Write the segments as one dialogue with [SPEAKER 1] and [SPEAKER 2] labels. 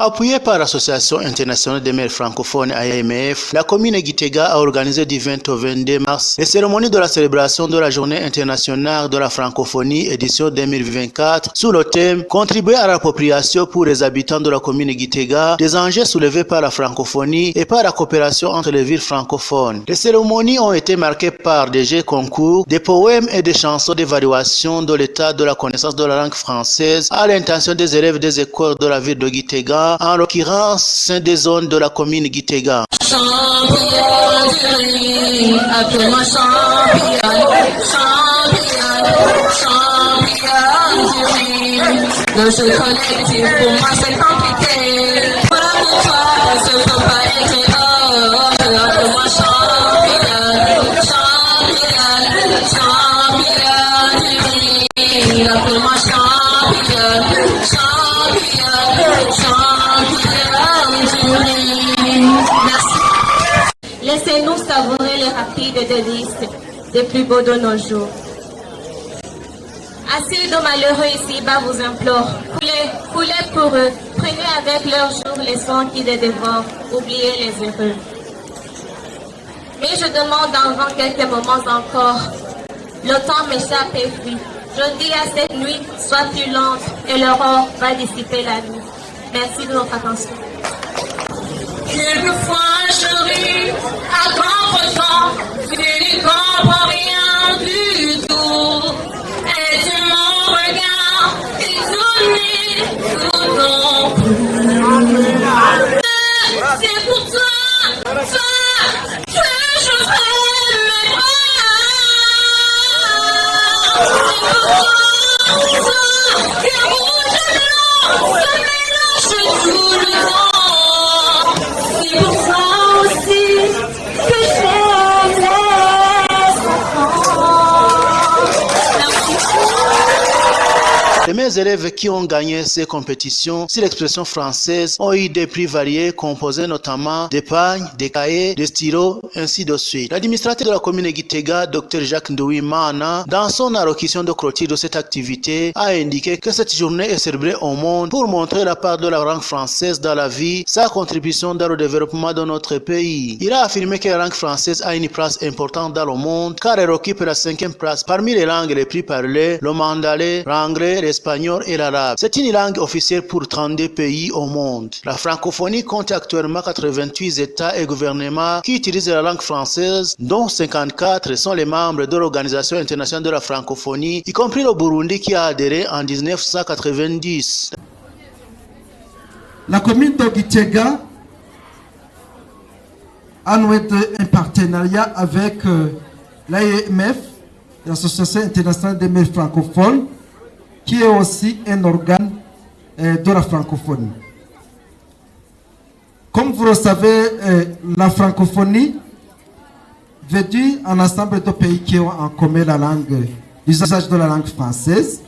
[SPEAKER 1] Appuyée par l'Association internationale des maires francophones AMF, la commune de Gitega a organisé du 20 au 22 mars les cérémonies de la célébration de la Journée internationale de la francophonie édition 2024 sous le thème « Contribuer à l'appropriation pour les habitants de la commune de Gitega des enjeux soulevés par la francophonie et par la coopération entre les villes francophones ». Les cérémonies ont été marquées par des jeux concours, des poèmes et des chansons d'évaluation de l'état de la connaissance de la langue française à l'intention des élèves des écoles de la ville de Gitega, en l'occurrence sein des zones de la commune Gitega.
[SPEAKER 2] Le jeu collectif pour moi c'est compliqué. Voilà pourquoi je ne peux pas être hors. Appelle-moi championne, championne, championne du ring. Appelle-moi championne, championne, championne du ring. Merci. Laissez-nous savourer les rapides délices des plus beaux de nos jours. Assez de malheureux ici-bas vous implore. Coulez pour eux. Prenez avec leurs jours les sons qui les dévorent. Oubliez les heureux. Mais je demande avant quelques moments encore. Le temps m'échappe et fuit. Je dis à cette nuit, sois plus lente et l'aurore va dissiper la nuit. Merci de votre attention. Quelquefois je ris à contre-temps. Je ne comprends rien du tout. Et tu m'en regardes étonné, tout non plus. C'est pour toi, toi, que je fais mes bras. C'est pour toi, que rouge et blanc se mélangent tout le temps. C'est pour ça aussi que j'aime les enfants.
[SPEAKER 1] Les meilleurs élèves qui ont gagné ces compétitions sur l'expression française ont eu des prix variés composés notamment des pagnes, des cahiers, des stylos, ainsi de suite. L'administrateur de la commune de Gitega, Dr Jacques Ndouimana, dans son allocution de clôture de cette activité, a indiqué que cette journée est célébrée au monde pour montrer la part de la langue française dans la vie, sa contribution dans le développement de notre pays. Il a affirmé que la langue française a une place importante dans le monde car elle occupe la 5e place parmi les langues les plus parlées, le mandalais, l'anglais, l'espagnol et l'arabe. C'est une langue officielle pour 32 pays au monde. La francophonie compte actuellement 88 États et gouvernements qui utilisent la langue française, dont 54 sont les membres de l'Organisation internationale de la francophonie, y compris le Burundi qui a adhéré en 1990.
[SPEAKER 3] La commune de Gitega a noué un partenariat avec l'AMF, l'Association internationale des maires francophones, qui est aussi un organe de la francophonie. Comme vous le savez, la francophonie veut dire un ensemble de pays qui ont en commun la langue, l'usage de la langue française.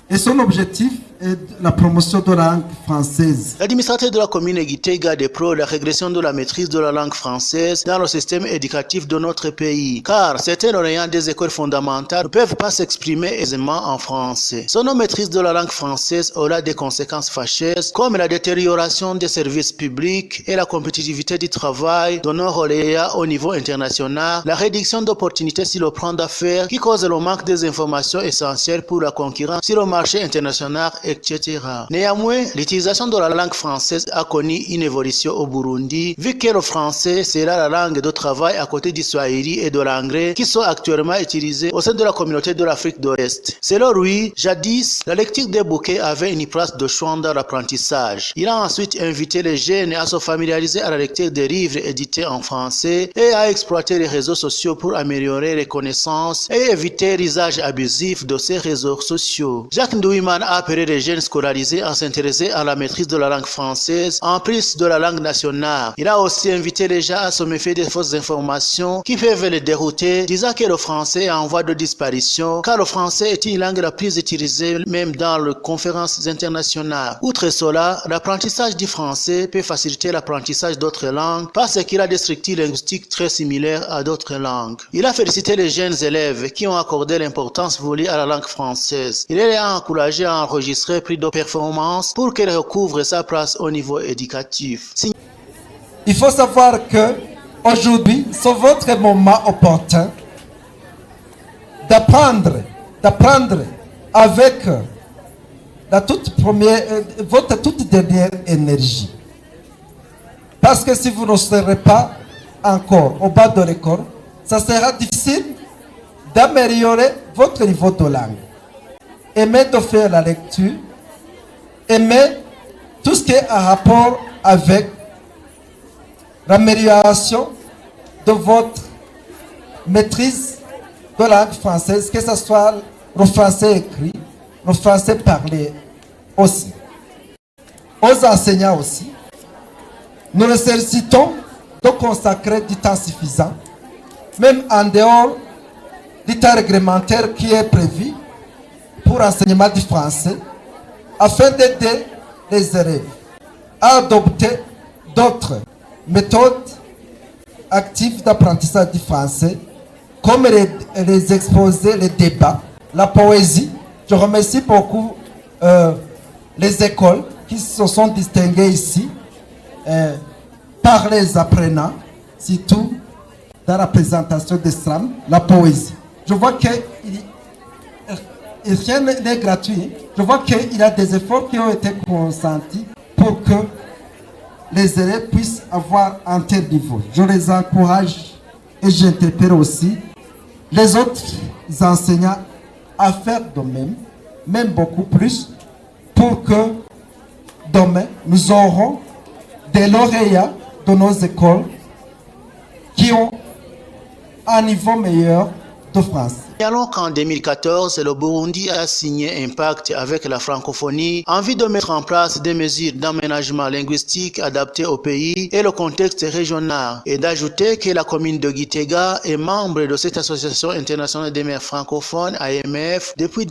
[SPEAKER 3] Et son objectif est la promotion de la langue française.
[SPEAKER 1] L'administrateur de la commune de Gitega déplore la régression de la maîtrise de la langue française dans le système éducatif de notre pays, car certains lauréats des écoles fondamentales ne peuvent pas s'exprimer aisément en français. Son non-maîtrise de la langue française aura des conséquences fâcheuses comme la détérioration des services publics et la compétitivité du travail de nos lauréats au niveau international, la réduction d'opportunités sur le plan d'affaires qui cause le manque des informations essentielles pour la concurrence sur le marché international, etc. Néanmoins, l'utilisation de la langue française a connu une évolution au Burundi, vu que le français sera la langue de travail à côté du swahili et de l'anglais qui sont actuellement utilisés au sein de la communauté de l'Afrique de l'Est. Selon lui, jadis, la lecture des bouquets avait une place de choix dans l'apprentissage. Il a ensuite invité les jeunes à se familiariser à la lecture des livres édités en français et à exploiter les réseaux sociaux pour améliorer les connaissances et éviter l'usage abusif de ces réseaux sociaux. Jacques Ndouiman a appelé les jeunes scolarisés à s'intéresser à la maîtrise de la langue française en plus de la langue nationale. Il a aussi invité les gens à se méfier des fausses informations qui peuvent les dérouter, disant que le français est en voie de disparition, car le français est une langue la plus utilisée même dans les conférences internationales. Outre cela, l'apprentissage du français peut faciliter l'apprentissage d'autres langues parce qu'il a des structures linguistiques très similaires à d'autres langues. Il a félicité les jeunes élèves qui ont accordé l'importance voulue à la langue française. Il les a encouragés à enregistrer serait pris de performance pour qu'elle recouvre sa place au niveau éducatif.
[SPEAKER 3] Il faut savoir que aujourd'hui, c'est votre moment opportun d'apprendre avec votre toute dernière énergie. Parce que si vous ne serez pas encore au bas de l'école, ça sera difficile d'améliorer votre niveau de langue. Aimez de faire la lecture, aimez tout ce qui est en rapport avec l'amélioration de votre maîtrise de la langue française, que ce soit le français écrit, le français parlé aussi. Aux enseignants aussi, nous les sollicitons de consacrer du temps suffisant, même en dehors du temps réglementaire qui est prévu pour l'enseignement du français, afin d'aider les élèves à adopter d'autres méthodes actives d'apprentissage du français, comme les exposés, les débats, la poésie. Je remercie beaucoup les écoles qui se sont distinguées ici par les apprenants, surtout dans la présentation de SRAM, la poésie. Je vois que rien n'est gratuit. Je vois qu'il y a des efforts qui ont été consentis pour que les élèves puissent avoir un tel niveau. Je les encourage et j'interpelle aussi les autres enseignants à faire de même, même beaucoup plus, pour que demain, nous aurons des lauréats de nos écoles qui ont un niveau meilleur de France.
[SPEAKER 1] Signalons qu'en 2014, le Burundi a signé un pacte avec la francophonie en vue de mettre en place des mesures d'aménagement linguistique adaptées au pays et le contexte régional, et d'ajouter que la commune de Gitega est membre de cette association internationale des maires francophones, AMF, depuis